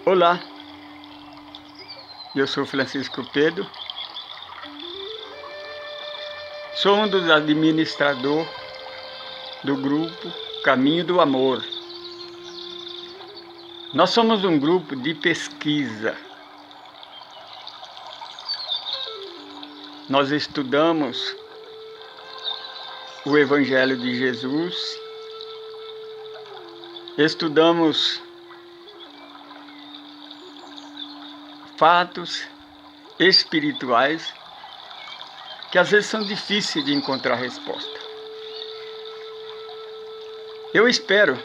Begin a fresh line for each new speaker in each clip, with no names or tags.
Olá, eu sou Francisco Pedro, sou um dos administradores do grupo Caminho do Amor. Nós somos um grupo de pesquisa. Nós estudamos o Evangelho de Jesus, estudamos fatos espirituais que às vezes são difíceis de encontrar resposta. Eu espero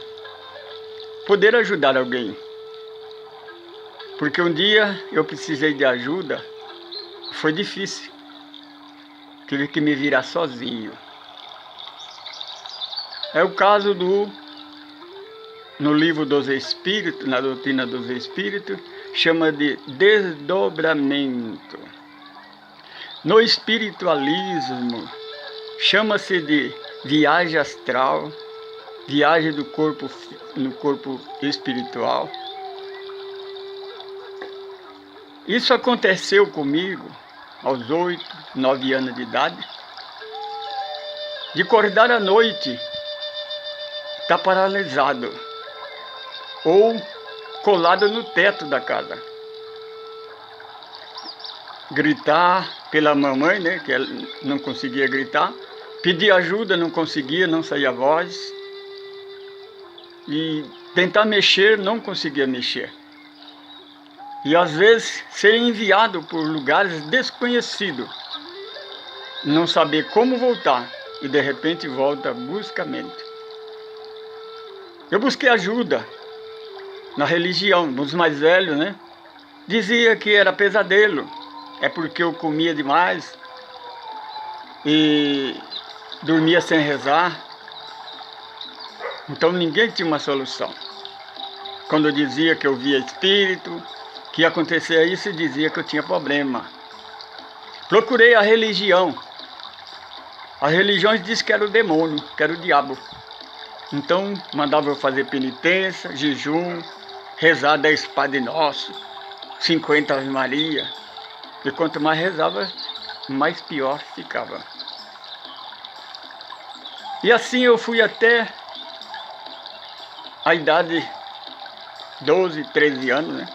poder ajudar alguém, porque um dia eu precisei de ajuda, foi difícil, tive que me virar sozinho. É o caso no livro dos Espíritos, na doutrina dos Espíritos, chama de desdobramento. No espiritualismo, chama-se de viagem astral, viagem do corpo no corpo espiritual. Isso aconteceu comigo aos 8, 9 anos de idade, de acordar à noite, estar paralisado, ou colado no teto da casa. Gritar pela mamãe, né, que ela não conseguia gritar, pedir ajuda, não conseguia, não saía voz, e tentar mexer, não conseguia mexer. E às vezes ser enviado por lugares desconhecidos, não saber como voltar, e de repente volta bruscamente. Eu busquei ajuda na religião, nos mais velhos, né? Dizia que era pesadelo, é porque eu comia demais e dormia sem rezar. Então ninguém tinha uma solução. Quando eu dizia que eu via espírito, que ia acontecer isso, dizia que eu tinha problema. Procurei a religião. As religiões diziam que era o demônio, que era o diabo. Então mandava eu fazer penitência, jejum, rezar 10 Padre Nosso, 50 Ave Maria. E quanto mais rezava, mais pior ficava. E assim eu fui até a idade 12, 13 anos, né?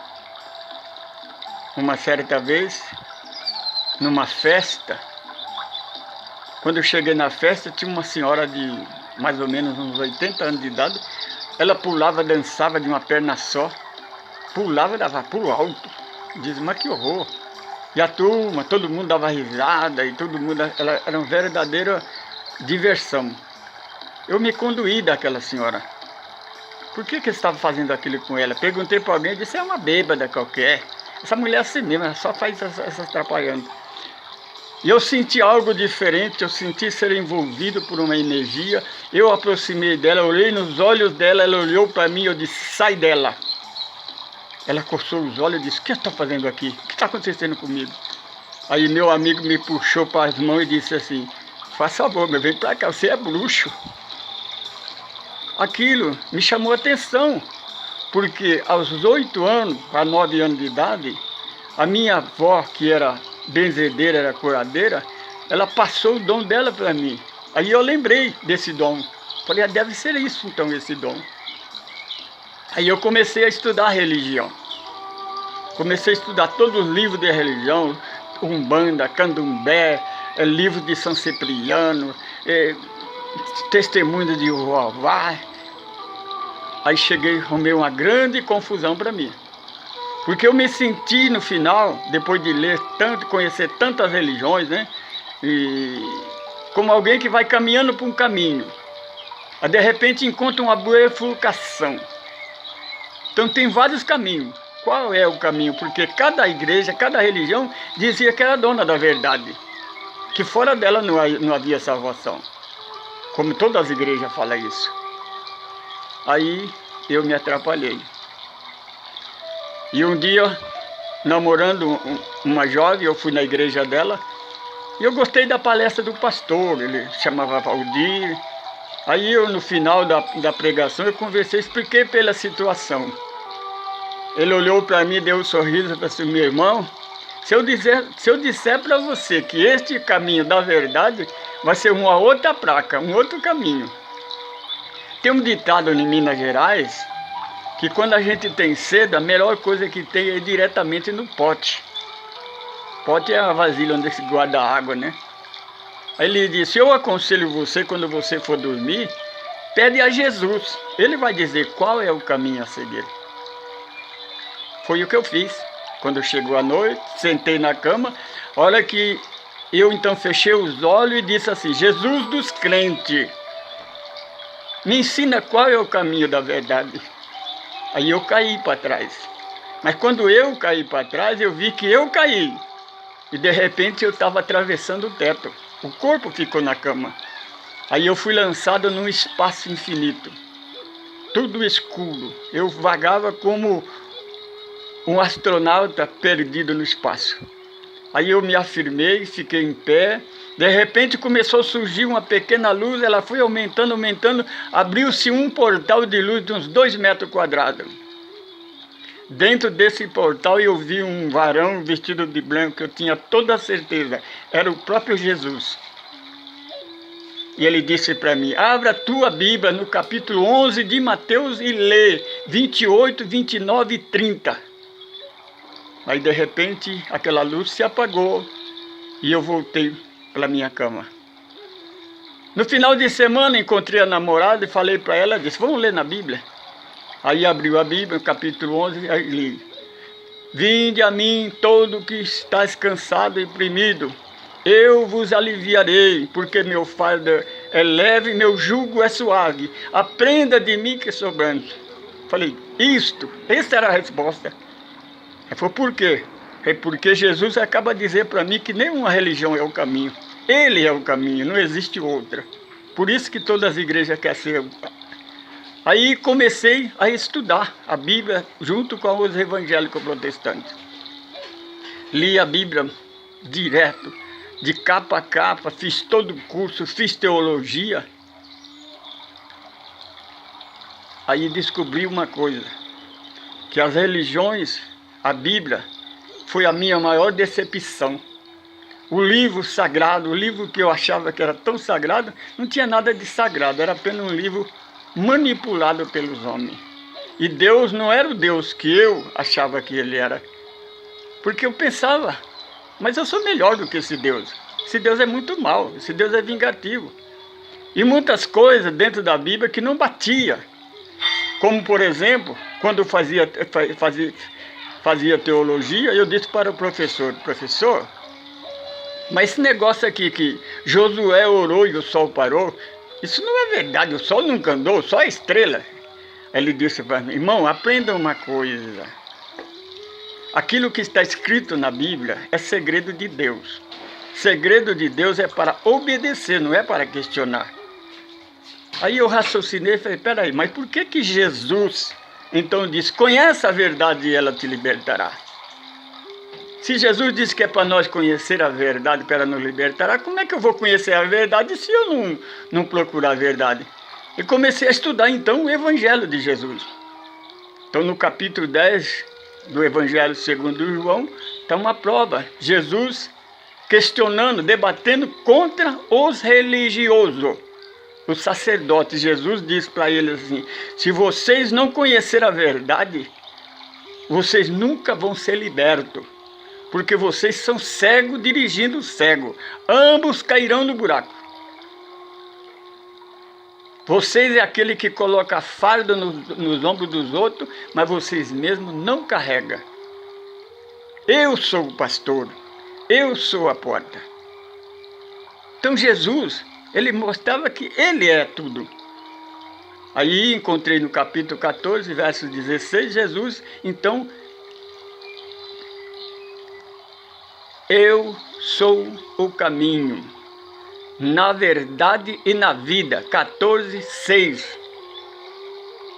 Uma certa vez, numa festa, quando eu cheguei na festa, tinha uma senhora de mais ou menos uns 80 anos de idade. Ela pulava, dançava de uma perna só, pulava e dava pulo alto. Diz, mas que horror! E a turma, todo mundo dava risada, e todo mundo, ela era uma verdadeira diversão. Eu me conduí daquela senhora. Por que você estava fazendo aquilo com ela? Perguntei para alguém, disse, é uma bêbada qualquer. Essa mulher é assim mesmo, ela só faz essas atrapalhando. E eu senti algo diferente, eu senti ser envolvido por uma energia. Eu aproximei dela, olhei nos olhos dela, ela olhou para mim, eu disse, sai dela. Ela coçou os olhos e disse, o que você está fazendo aqui? O que está acontecendo comigo? Aí meu amigo me puxou para as mãos e disse assim, faz favor, meu, vem para cá, você é bruxo. Aquilo me chamou a atenção, porque aos 8 anos, a 9 anos de idade, a minha avó, que era benzedeira, era curadeira, ela passou o dom dela para mim. Aí eu lembrei desse dom. Falei, deve ser isso então, esse dom. Aí eu comecei a estudar religião. Comecei a estudar todos os livros de religião, Umbanda, Candomblé, livro de São Cipriano, testemunho de Jeová. Aí cheguei, arrumei uma grande confusão para mim. Porque eu me senti no final, depois de ler tanto, conhecer tantas religiões, né? E como alguém que vai caminhando por um caminho. Aí de repente encontra uma bifurcação. Então tem vários caminhos. Qual é o caminho? Porque cada igreja, cada religião dizia que era dona da verdade. Que fora dela não havia salvação. Como todas as igrejas falam isso. Aí eu me atrapalhei. E um dia, namorando uma jovem, eu fui na igreja dela. E eu gostei da palestra do pastor, ele chamava Valdir. Aí eu, no final da pregação, eu conversei, expliquei pela situação. Ele olhou para mim, deu um sorriso e falou assim: meu irmão, se eu disser para você que este caminho da verdade vai ser uma outra placa, um outro caminho. Tem um ditado em Minas Gerais que quando a gente tem sede, a melhor coisa que tem é ir diretamente no pote. Pote é a vasilha onde se guarda a água, né? Aí ele disse: eu aconselho você, quando você for dormir, pede a Jesus. Ele vai dizer qual é o caminho a seguir. Foi o que eu fiz. Quando chegou a noite, sentei na cama, a hora que eu então fechei os olhos e disse assim: Jesus dos crentes, me ensina qual é o caminho da verdade. Aí eu caí para trás. Mas quando eu caí para trás, eu vi que eu caí. E de repente eu estava atravessando o teto. O corpo ficou na cama. Aí eu fui lançado num espaço infinito. Tudo escuro. Eu vagava como um astronauta perdido no espaço. Aí eu me afirmei, fiquei em pé. De repente começou a surgir uma pequena luz. Ela foi aumentando, aumentando. Abriu-se um portal de luz de uns 2 metros quadrados. Dentro desse portal eu vi um varão vestido de branco. Eu tinha toda a certeza. Era o próprio Jesus. E ele disse para mim: abra a tua Bíblia no capítulo 11 de Mateus e lê 28, 29 e 30. Aí de repente aquela luz se apagou e eu voltei para minha cama. No final de semana encontrei a namorada e falei para ela, disse: vamos ler na Bíblia. Aí abriu a Bíblia, no capítulo 11, aí li: vinde a mim todo que estás cansado e oprimido, eu vos aliviarei, porque meu fardo é leve e meu jugo é suave. Aprenda de mim que sou brando. Falei: essa era a resposta. Foi por quê? É porque Jesus acaba de dizer para mim que nenhuma religião é o caminho. Ele é o caminho, não existe outra. Por isso que todas as igrejas querem ser. Aí comecei a estudar a Bíblia junto com os evangélicos protestantes. Li a Bíblia direto, de capa a capa, fiz todo o curso, fiz teologia. Aí descobri uma coisa, que as religiões, a Bíblia, foi a minha maior decepção. O livro sagrado, o livro que eu achava que era tão sagrado, não tinha nada de sagrado, era apenas um livro manipulado pelos homens. E Deus não era o Deus que eu achava que ele era. Porque eu pensava: mas eu sou melhor do que esse Deus. Esse Deus é muito mau, esse Deus é vingativo. E muitas coisas dentro da Bíblia que não batia. Como, por exemplo, quando eu fazia teologia, eu disse para o professor: professor, mas esse negócio aqui que Josué orou e o sol parou, isso não é verdade, o sol nunca andou, só a estrela. Ele disse para mim: irmão, aprenda uma coisa. Aquilo que está escrito na Bíblia é segredo de Deus. Segredo de Deus é para obedecer, não é para questionar. Aí eu raciocinei e falei: peraí, mas por que Jesus então disse: conhece a verdade e ela te libertará? Se Jesus disse que é para nós conhecer a verdade para nos libertar, como é que eu vou conhecer a verdade se eu não procurar a verdade? E comecei a estudar então o Evangelho de Jesus. Então no capítulo 10 do Evangelho segundo João, está uma prova. Jesus questionando, debatendo contra os religiosos. Os sacerdotes, Jesus disse para eles assim: se vocês não conhecerem a verdade, vocês nunca vão ser libertos. Porque vocês são cegos dirigindo cego. Ambos cairão no buraco. Vocês é aquele que coloca fardo nos ombros dos outros, mas vocês mesmos não carregam. Eu sou o pastor. Eu sou a porta. Então Jesus, ele mostrava que ele é tudo. Aí encontrei no capítulo 14, verso 16, Jesus, então: eu sou o caminho, na verdade e na vida. 14, 6.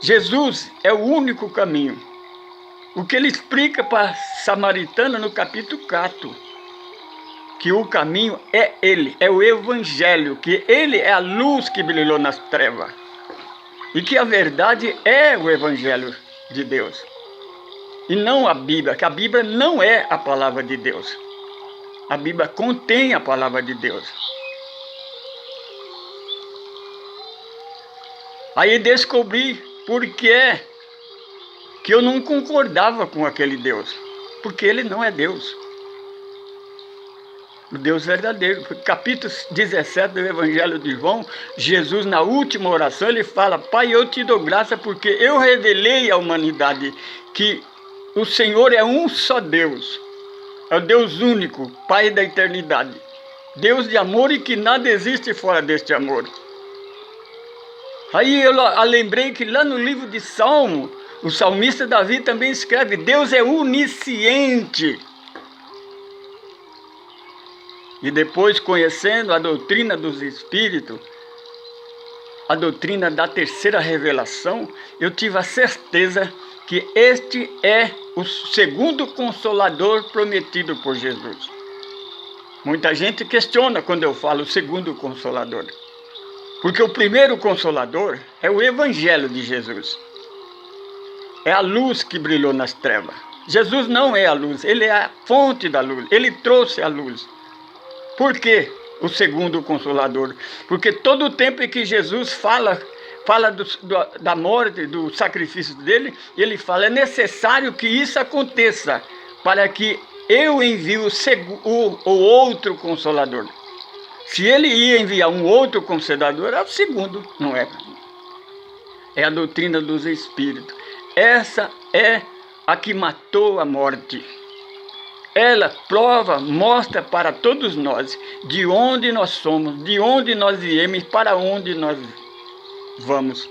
Jesus é o único caminho. O que ele explica para a samaritana no capítulo 4. Que o caminho é ele, é o Evangelho. Que ele é a luz que brilhou nas trevas. E que a verdade é o Evangelho de Deus. e não a Bíblia, que a Bíblia não é a palavra de Deus. A Bíblia contém a palavra de Deus. Aí descobri por que eu não concordava com aquele Deus. Porque ele não é Deus. O Deus verdadeiro. Capítulo 17 do Evangelho de João, Jesus, na última oração, ele fala: Pai, eu te dou graça porque eu revelei à humanidade que o Senhor é um só Deus. É o Deus único, Pai da eternidade. Deus de amor e que nada existe fora deste amor. Aí eu lembrei que lá no livro de Salmo, o salmista Davi também escreve: Deus é onisciente. E depois, conhecendo a doutrina dos Espíritos, a doutrina da terceira revelação, eu tive a certeza que este é o segundo Consolador prometido por Jesus. Muita gente questiona quando eu falo o segundo Consolador. Porque o primeiro Consolador é o Evangelho de Jesus. É a luz que brilhou nas trevas. Jesus não é a luz, ele é a fonte da luz, ele trouxe a luz. Por que o segundo Consolador? Porque todo o tempo em que Jesus fala da morte, do sacrifício dele, ele fala: é necessário que isso aconteça para que eu envie o outro Consolador. Se ele ia enviar um outro Consolador, é o segundo, não é? É a doutrina dos Espíritos. Essa é a que matou a morte. Ela prova, mostra para todos nós de onde nós somos, de onde nós viemos, para onde nós vamos.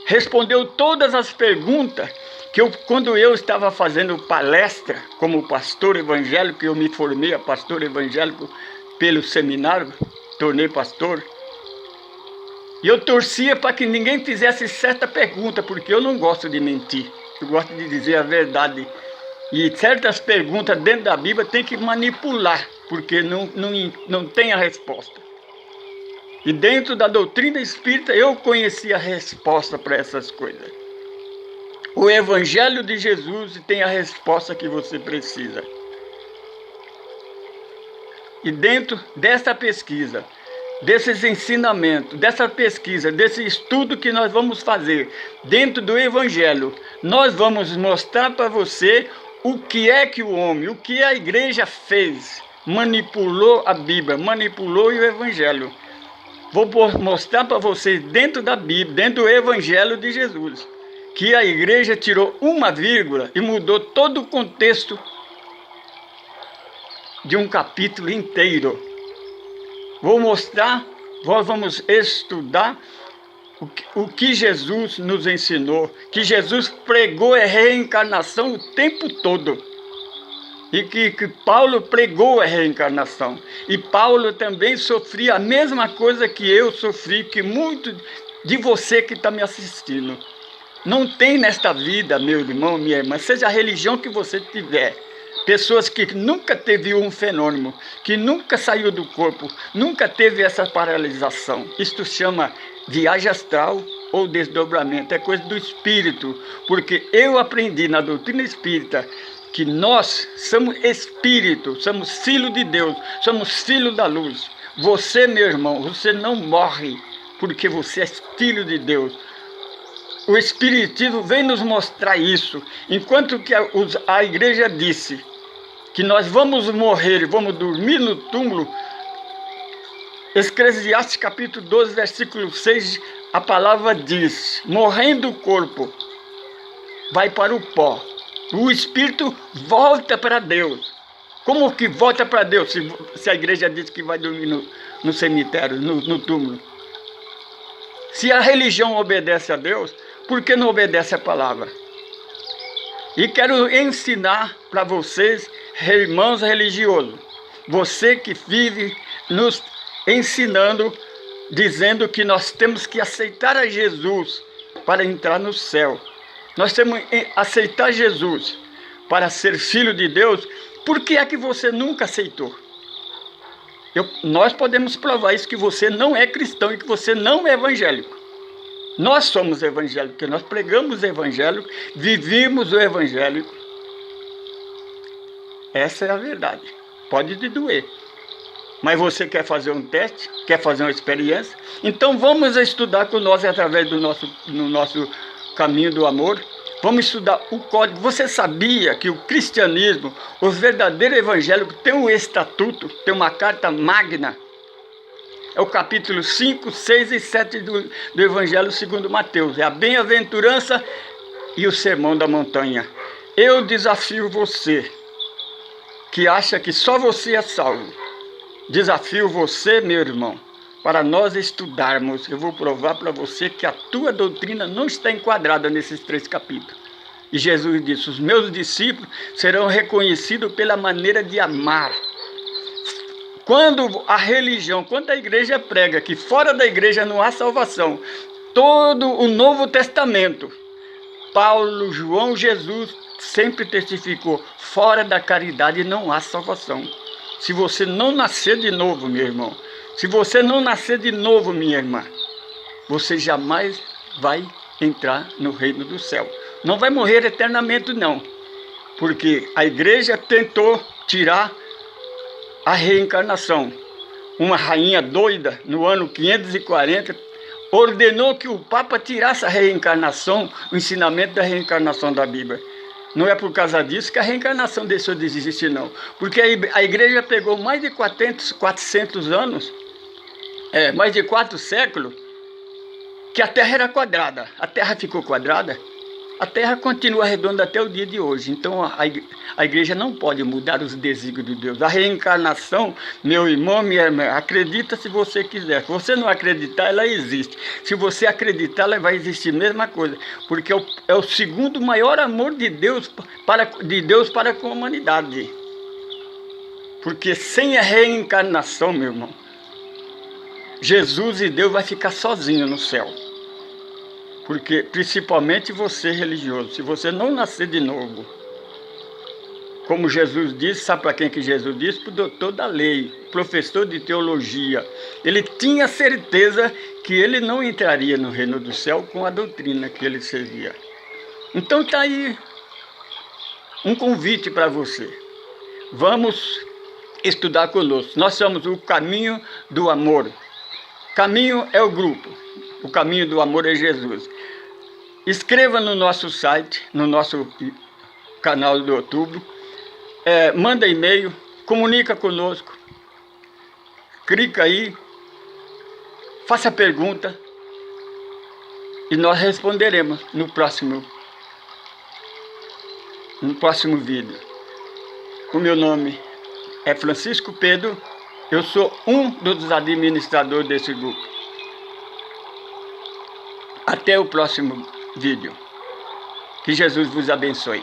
Respondeu todas as perguntas que quando eu estava fazendo palestra como pastor evangélico, eu me formei a pastor evangélico pelo seminário, tornei pastor. E eu torcia para que ninguém fizesse certa pergunta, porque eu não gosto de mentir, eu gosto de dizer a verdade. E certas perguntas dentro da Bíblia tem que manipular, porque não tem a resposta. E dentro da doutrina espírita eu conheci a resposta para essas coisas. O Evangelho de Jesus tem a resposta que você precisa. E dentro dessa pesquisa, desses ensinamentos, dessa pesquisa, desse estudo que nós vamos fazer dentro do Evangelho, nós vamos mostrar para você o que é que o homem, o que a igreja fez, manipulou a Bíblia, manipulou o Evangelho. Vou mostrar para vocês dentro da Bíblia, dentro do Evangelho de Jesus, que a igreja tirou uma vírgula e mudou todo o contexto de um capítulo inteiro. Vou mostrar, nós vamos estudar o que Jesus nos ensinou, que Jesus pregou a reencarnação o tempo todo. E que Paulo pregou a reencarnação. E Paulo também sofria a mesma coisa que eu sofri, que muito de você que está me assistindo. Não tem nesta vida, meu irmão, minha irmã, seja a religião que você tiver, pessoas que nunca teve um fenômeno, que nunca saiu do corpo, nunca teve essa paralisação. Isto chama viagem astral ou desdobramento, é coisa do espírito, porque eu aprendi na doutrina espírita que nós somos espírito, somos filhos de Deus, somos filhos da luz. Você, meu irmão, você não morre porque você é filho de Deus. O Espiritismo vem nos mostrar isso, enquanto que a igreja disse que nós vamos morrer e vamos dormir no túmulo. Eclesiastes capítulo 12, versículo 6, a palavra diz: morrendo o corpo, vai para o pó. O espírito volta para Deus. Como que volta para Deus se a igreja diz que vai dormir no cemitério, no túmulo? Se a religião obedece a Deus, por que não obedece a palavra? E quero ensinar para vocês, irmãos religiosos, você que vive nos ensinando, dizendo que nós temos que aceitar a Jesus para entrar no céu. Nós temos que aceitar Jesus para ser filho de Deus. Por que é que você nunca aceitou? Nós podemos provar isso, que você não é cristão e que você não é evangélico. Nós somos evangélicos, porque nós pregamos o evangelho, vivimos o evangelho. Essa é a verdade. Pode te doer. Mas você quer fazer um teste? Quer fazer uma experiência? Então vamos estudar com nós através do nosso caminho do amor. Vamos estudar o código. Você sabia que o cristianismo, os verdadeiros evangélicos, tem um estatuto, tem uma carta magna? É o capítulo 5, 6 e 7 do Evangelho segundo Mateus. É a bem-aventurança e o sermão da montanha. Eu desafio você, que acha que só você é salvo. Desafio você, meu irmão, para nós estudarmos. Eu vou provar para você que a tua doutrina não está enquadrada nesses 3 capítulos. E Jesus disse, os meus discípulos serão reconhecidos pela maneira de amar. Quando a igreja prega que fora da igreja não há salvação, todo o Novo Testamento, Paulo, João, Jesus, sempre testificou, fora da caridade não há salvação. Se você não nascer de novo, meu irmão, se você não nascer de novo, minha irmã, você jamais vai entrar no reino do céu. Não vai morrer eternamente, não. Porque a igreja tentou tirar a reencarnação. Uma rainha doida, no ano 540, ordenou que o Papa tirasse a reencarnação, o ensinamento da reencarnação da Bíblia. Não é por causa disso que a reencarnação deixou de existir, não. Porque a igreja pegou mais de 400 anos, mais de 4 séculos, que a Terra era quadrada. A Terra ficou quadrada, a Terra continua redonda até o dia de hoje. Então a igreja não pode mudar os desígnios de Deus. A reencarnação, meu irmão, minha irmã, acredita se você quiser. Se você não acreditar, ela existe. Se você acreditar, ela vai existir a mesma coisa. Porque é o segundo maior amor de Deus para com a humanidade. Porque sem a reencarnação, meu irmão, Jesus e Deus vai ficar sozinho no céu. Porque, principalmente você religioso, se você não nascer de novo, como Jesus disse, sabe para quem que Jesus disse? Para o doutor da lei, professor de teologia. Ele tinha certeza que ele não entraria no reino do céu com a doutrina que ele servia. Então está aí um convite para você. Vamos estudar conosco. Nós somos o caminho do amor. Caminho é o grupo. O caminho do amor é Jesus. Escreva no nosso site, no nosso canal do YouTube, manda e-mail, comunica conosco, clica aí, faça pergunta e nós responderemos no próximo vídeo. O meu nome é Francisco Pedro, eu sou um dos administradores desse grupo. Até o próximo vídeo. Que Jesus vos abençoe.